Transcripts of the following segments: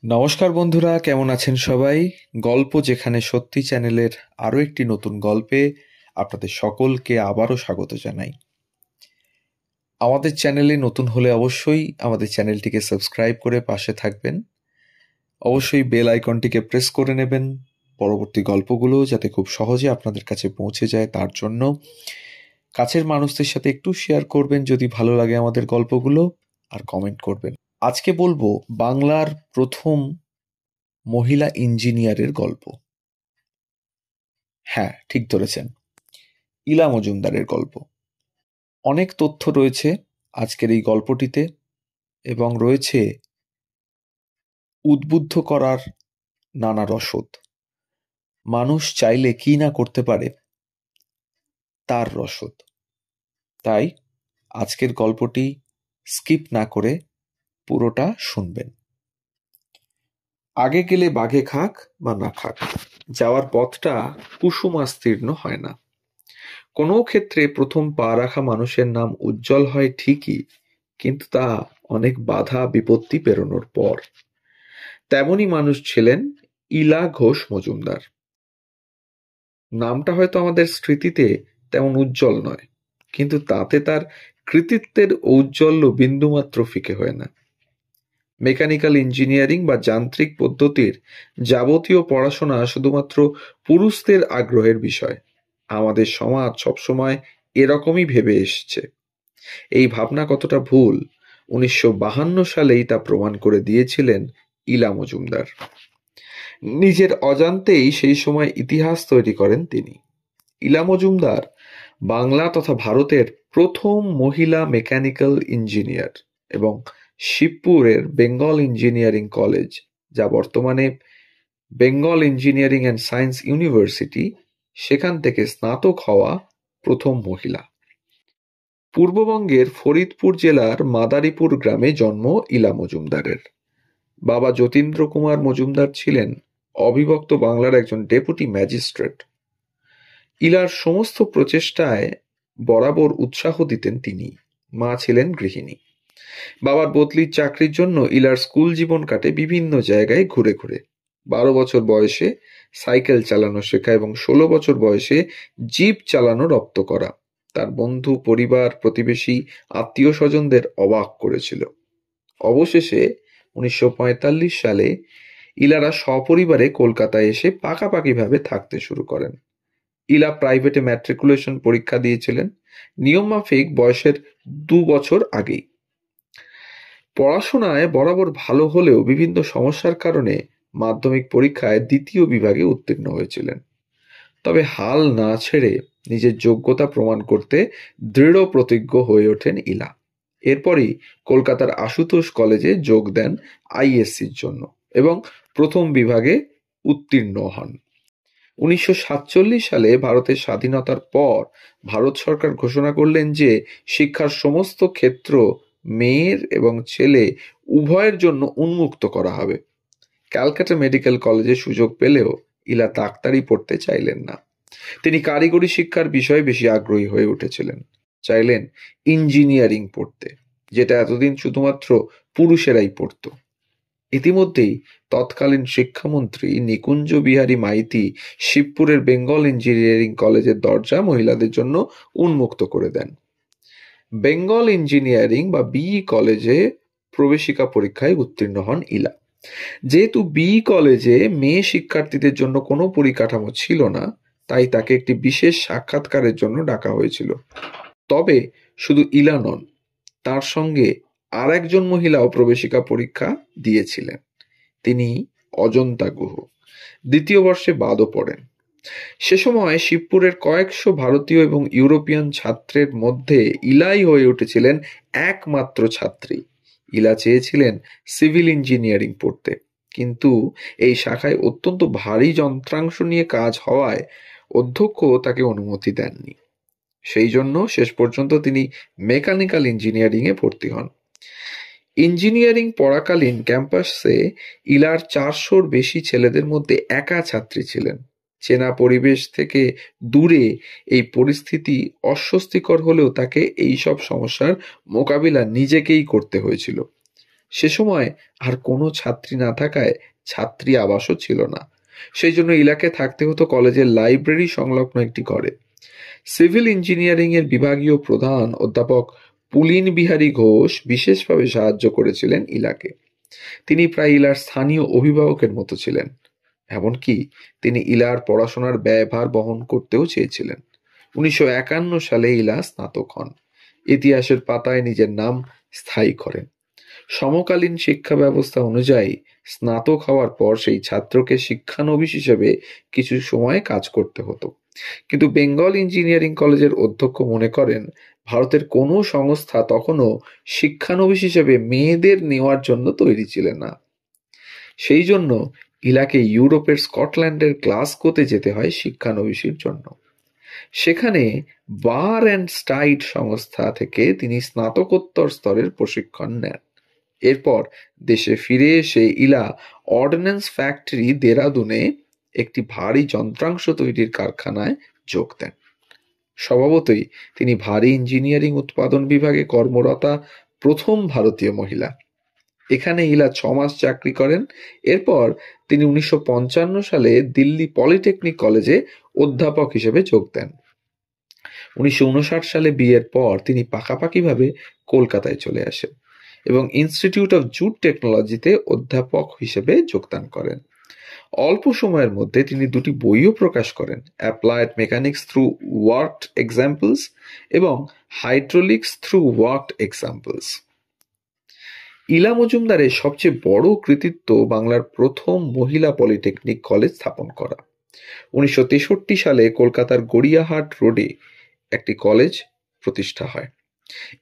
নমস্কার বন্ধুরা, কেমন আছেন সবাই? গল্প যেখানে সত্যি চ্যানেলের আরও একটি নতুন গল্পে আপনাদের সকলকে আবারও স্বাগত জানাই। আমাদের চ্যানেলে নতুন হলে অবশ্যই আমাদের চ্যানেলটিকে সাবস্ক্রাইব করে পাশে থাকবেন। অবশ্যই বেল আইকনটিকে প্রেস করে নেবেন পরবর্তী গল্পগুলো যাতে খুব সহজে আপনাদের কাছে পৌঁছে যায়। তার জন্য কাছের মানুষদের সাথে একটু শেয়ার করবেন যদি ভালো লাগে আমাদের গল্পগুলো, আর কমেন্ট করবেন। আজকে বলবো বাংলার প্রথম মহিলা ইঞ্জিনিয়ারের গল্প। হ্যাঁ, ঠিক ধরেছেন, ইলা মজুমদারের গল্প। অনেক তথ্য রয়েছে আজকের এই গল্পটিতে এবং রয়েছে উদ্বুদ্ধ করার নানা রসদ। মানুষ চাইলে কি না করতে পারে তার রসদ। তাই আজকের গল্পটি স্কিপ না করে পুরোটা শুনবেন। আগে গেলে বাঘে খাক বা না খাক, যাওয়ার পথটা কুসুমাস্তীর্ণ হয় না। কোনো ক্ষেত্রে প্রথম পা রাখা মানুষের নাম উজ্জ্বল হয় ঠিকই, কিন্তু তা অনেক বাধা বিপত্তি পেরোনোর পর। তেমনই মানুষ ছিলেন ইলা ঘোষ মজুমদার। নামটা হয়তো আমাদের স্মৃতিতে তেমন উজ্জ্বল নয়, কিন্তু তাতে তার কৃতিত্বের ঔজ্জ্বল্য বিন্দুমাত্র ফিকে হয় না। মেকানিক্যাল ইঞ্জিনিয়ারিং বা যান্ত্রিক পদ্ধতির যাবতীয় পড়াশোনা শুধুমাত্র পুরুষদের আগ্রহের বিষয়। আমাদের সমাজ সবসময় এরকমই ভেবে এসছে। এই ভাবনা কতটা ভুল 1952 সালেই তা প্রমাণ করে দিয়েছিলেন ইলা মজুমদার। নিজের অজান্তেই সেই সময় ইতিহাস তৈরি করেন তিনি। ইলা মজুমদার বাংলা তথা ভারতের প্রথম মহিলা মেকানিক্যাল ইঞ্জিনিয়ার এবং শিবপুরের বেঙ্গল ইঞ্জিনিয়ারিং কলেজ, যা বর্তমানে Bengal engineering and science university, সেখান থেকে স্নাতক হওয়া প্রথম মহিলা। পূর্ববঙ্গের ফরিদপুর জেলার মাদারীপুর গ্রামে জন্ম ইলা মজুমদারের। বাবা যতীন্দ্র কুমার মজুমদার ছিলেন অবিভক্ত বাংলার একজন ডেপুটি ম্যাজিস্ট্রেট। ইলার সমস্ত প্রচেষ্টায় বরাবর উৎসাহ দিতেন তিনি। মা ছিলেন গৃহিণী। বাবার বদলির চাকরির জন্য ইলার স্কুল জীবন কাটে বিভিন্ন জায়গায় ঘুরে ঘুরে। 12 বছর বয়সে সাইকেল চালানো শেখা এবং 16 বছর বয়সে জিপ চালানো রপ্ত করা তার বন্ধু, পরিবার, প্রতিবেশী, আত্মীয় স্বজনদের অবাক করেছিল। অবশেষে 1945 সালে ইলারা সপরিবারে কলকাতায় এসে পাকাপাকিভাবে থাকতে শুরু করেন। ইলা প্রাইভেটে ম্যাট্রিকুলেশন পরীক্ষা দিয়েছিলেন, নিয়মমাফিক বয়সের 2 বছর আগেই। পড়াশোনায় বরাবর ভালো হলেও বিভিন্ন সমস্যার কারণে মাধ্যমিক পরীক্ষায় 2য় বিভাগে উত্তীর্ণ হয়েছিলেন। তবে হাল না ছেড়ে নিজের যোগ্যতা প্রমাণ করতে দৃঢ় প্রতিজ্ঞ হয়ে ওঠেন ইলা। এরপরই কলকাতার আশুতোষ কলেজে যোগ দেন আইএসসির জন্য এবং প্রথম বিভাগে উত্তীর্ণ হন। 1947 সালে ভারতের স্বাধীনতার পর ভারত সরকার ঘোষণা করলেন যে শিক্ষার সমস্ত ক্ষেত্র মেয়ের এবং ছেলে উভয়ের জন্য উন্মুক্ত করা হবে। ক্যালকাটা মেডিকেল কলেজে সুযোগ পেলেও ইলা ডাক্তারি পড়তে চাইলেন না। তিনি কারিগরি শিক্ষার বিষয়ে বেশি আগ্রহী হয়ে উঠেছিলেন। চাইলেন ইঞ্জিনিয়ারিং পড়তে, যেটা এতদিন শুধুমাত্র পুরুষেরাই পড়ত। ইতিমধ্যেই তৎকালীন শিক্ষামন্ত্রী নিকুঞ্জ বিহারী মাইতি শিবপুরের বেঙ্গল ইঞ্জিনিয়ারিং কলেজের দরজা মহিলাদের জন্য উন্মুক্ত করে দেন। বেঙ্গল ইঞ্জিনিয়ারিং বা বিই কলেজে প্রবেশিকা পরীক্ষায় উত্তীর্ণ হন ইলা। যেহেতু বিই কলেজে মেয়ে শিক্ষার্থীদের জন্য কোনো পরিকাঠামো ছিল না, তাই তাকে একটি বিশেষ সাক্ষাৎকারের জন্য ডাকা হয়েছিল। তবে শুধু ইলা নন, তার সঙ্গে আর একজন মহিলাও প্রবেশিকা পরীক্ষা দিয়েছিলেন। তিনি অজন্তা গুহ। 2য় বর্ষে বাদও পড়েন। সে সময় শিবপুরের কয়েকশো ভারতীয় এবং ইউরোপিয়ান ছাত্রের মধ্যে ইলাই হয়ে উঠেছিলেন একমাত্র ছাত্রী। ইলা চেয়েছিলেন সিভিল ইঞ্জিনিয়ারিং পড়তে, কিন্তু এই শাখায় অত্যন্ত ভারী যন্ত্রাংশ নিয়ে কাজ হওয়ায় অধ্যক্ষ তাকে অনুমতি দেননি। সেই জন্য শেষ পর্যন্ত তিনি মেকানিক্যাল ইঞ্জিনিয়ারিংয়ে ভর্তি হন। ইঞ্জিনিয়ারিং পড়াকালীন ক্যাম্পাসে ইলার 400-র বেশি ছেলেদের মধ্যে একা ছাত্রী ছিলেন। চেনা পরিবেশ থেকে দূরে এই পরিস্থিতি অস্বস্তিকর হলেও তাকে এই সব সমস্যার মোকাবিলা নিজেকেই করতে হয়েছিল। সে সময় আর কোনো ছাত্রী না থাকায় ছাত্রী আবাসও ছিল না। সেই জন্য ইলাকে থাকতে হতো কলেজের লাইব্রেরি সংলগ্ন একটি ঘরে। সিভিল ইঞ্জিনিয়ারিং এর বিভাগীয় প্রধান অধ্যাপক পুলিন বিহারী ঘোষ বিশেষভাবে সাহায্য করেছিলেন ইলাকে। তিনি প্রায় ইলার স্থানীয় অভিভাবকের মতো ছিলেন। এমনকি তিনি ইলার পড়াশোনার ব্যয়ভার বহন করতেও চেয়েছিলেন। 1951 সালে ইলা স্নাতক হন। ইতিহাসের পাতায় নিজের নাম স্থায়ী করেন। সমকালীন শিক্ষা ব্যবস্থা অনুযায়ী স্নাতক হওয়ার পর সেই ছাত্রকে শিক্ষানবিশ হিসেবে কিছু সময় কাজ করতে হতো। কিন্তু বেঙ্গল ইঞ্জিনিয়ারিং কলেজের অধ্যক্ষ মনে করেন ভারতের কোনো সংস্থা তখনও শিক্ষানবিশ হিসেবে মেয়েদের নেওয়ার জন্য তৈরি ছিলেন না। সেই জন্য ইলাকে ইউরোপের স্কটল্যান্ডের গ্লাসগোতে যেতে হয় শিক্ষানবিশির জন্য। সেখানে বার অ্যান্ড স্টাইড সংস্থা থেকে তিনি স্নাতকোত্তর স্তরের প্রশিক্ষণ নেন। এরপর দেশে ফিরে এসে ইলা অর্ডিন্যান্স ফ্যাক্টরি দেরাদুনে একটি ভারী যন্ত্রাংশ তৈরির কারখানায় যোগ দেন। স্বভাবতই তিনি ভারী ইঞ্জিনিয়ারিং উৎপাদন বিভাগে কর্মরতা প্রথম ভারতীয় মহিলা। এখানে ইলা 6 মাস চাকরি করেন। এরপর তিনি 1955 সালে দিল্লি পলিটেকনিক কলেজে অধ্যাপক হিসেবে যোগ দেন। 1959 সালে বিয়ের পর তিনি পাকাপাকিভাবে কলকাতায় চলে আসেন এবং ইনস্টিটিউট অফ জুট টেকনোলজিতে অধ্যাপক হিসেবে যোগদান করেন। অল্প সময়ের মধ্যে তিনি 2টি বইও প্রকাশ করেন, applied mechanics through worked examples এবং হাইড্রোলিক্স থ্রু ওয়ার্কড এক্সাম্পলস। ইলা মজুমদারের সবচেয়ে বড় কৃতিত্ব বাংলার প্রথম মহিলা পলিটেকনিক কলেজ স্থাপন করা। 1963 সালে কলকাতার গড়িয়াহাট রোডে একটি কলেজ প্রতিষ্ঠা হয়।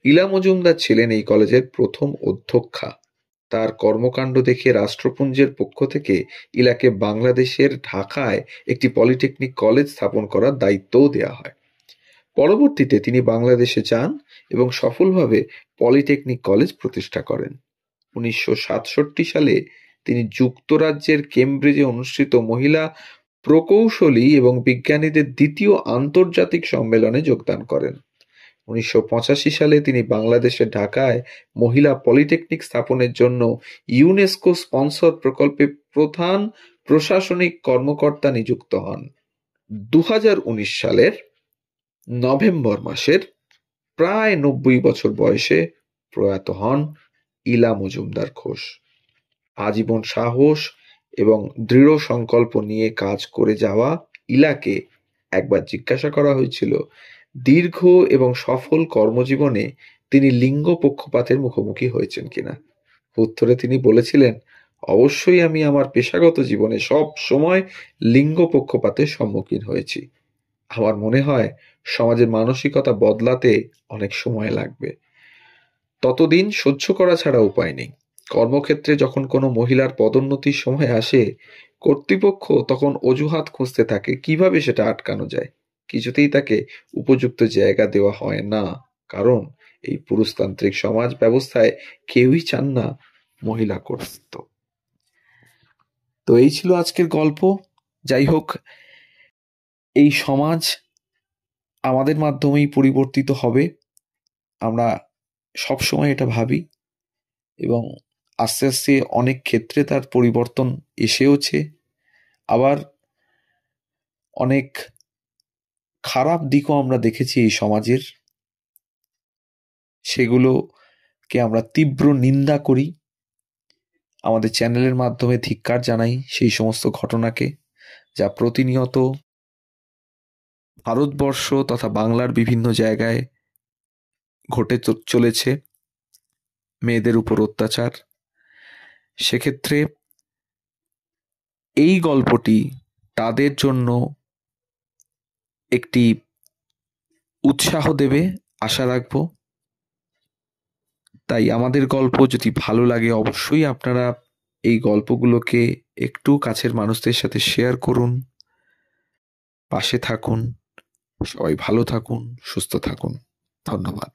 ইলা মজুমদার ছিলেন এই কলেজের প্রথম অধ্যক্ষা। তার কর্মকাণ্ড দেখে রাষ্ট্রপুঞ্জের পক্ষ থেকে ইলাকে বাংলাদেশের ঢাকায় একটি পলিটেকনিক কলেজ স্থাপন করার দায়িত্বও দেওয়া হয়। পরবর্তীতে তিনি বাংলাদেশে যান এবং সফলভাবে পলিটেকনিক কলেজ প্রতিষ্ঠা করেন। 1967 সালে তিনি যুক্তরাজ্যের কেমব্রিজে অনুষ্ঠিত মহিলা প্রকৌশলী এবং বিজ্ঞানীদের দ্বিতীয় আন্তর্জাতিক সম্মেলনে যোগদান করেন। 1985 সালে তিনি বাংলাদেশের ঢাকায় মহিলা পলিটেকনিক স্থাপনের জন্য ইউনেস্কো স্পন্সর প্রকল্পে প্রধান প্রশাসনিক কর্মকর্তা নিযুক্ত হন। 2019 সালের নভেম্বর মাসের প্রায় 90 বছর বয়সে প্রয়াত হন ইলা মজুমদার ঘোষ। আজীবন সাহস এবং দৃঢ় সংকল্প নিয়ে কাজ করে যাওয়া ইলাকে একবার জিজ্ঞাসা করা হয়েছিল দীর্ঘ এবং সফল কর্মজীবনে তিনি লিঙ্গ পক্ষপাতের মুখোমুখি হয়েছেন কিনা। উত্তরে তিনি বলেছিলেন, অবশ্যই আমি আমার পেশাগত জীবনে সব সময় লিঙ্গ পক্ষপাতের সম্মুখীন হয়েছি। আমার মনে হয় সমাজের মানসিকতা বদলাতে অনেক সময় লাগবে, ততদিন সহ্য করা ছাড়া উপায় নেই। কর্মক্ষেত্রে যখন কোনো মহিলার পদোন্নতির সময় আসে, কর্তৃপক্ষ তখন অজুহাত খুঁজতে থাকে কিভাবে সেটা আটকানো যায়। কিছুতেই তাকে উপযুক্ত জায়গা দেওয়া হয় না, কারণ এই পুরুষতান্ত্রিক সমাজ ব্যবস্থায় কেউই চান না মহিলা কর্তৃত্ব। তো এই ছিল আজকের গল্প। যাই হোক, এই সমাজ আমাদের মাধ্যমেই পরিবর্তিত হবে, আমরা সবসময় এটা ভাবি, এবং আস্তে আস্তে অনেক ক্ষেত্রে তার পরিবর্তন এসেওছে। আবার অনেক খারাপ দিকও আমরা দেখেছি এই সমাজের, সেগুলোকে আমরা তীব্র নিন্দা করি। আমাদের চ্যানেলের মাধ্যমে ধিক্কার জানাই সেই সমস্ত ঘটনাকে, যা প্রতিনিয়ত ভারতবর্ষ তথা বাংলার বিভিন্ন জায়গায় ঘটে চলেছে, মেয়েদের উপর অত্যাচার। সেক্ষেত্রে এই গল্পটি তাদের জন্য একটি উৎসাহ দেবে আশা রাখবো। তাই আমাদের গল্প যদি ভালো লাগে, অবশ্যই আপনারা এই গল্পগুলোকে একটু কাছের মানুষদের সাথে শেয়ার করুন, পাশে থাকুন। সবাই ভালো থাকুন, সুস্থ থাকুন। ধন্যবাদ।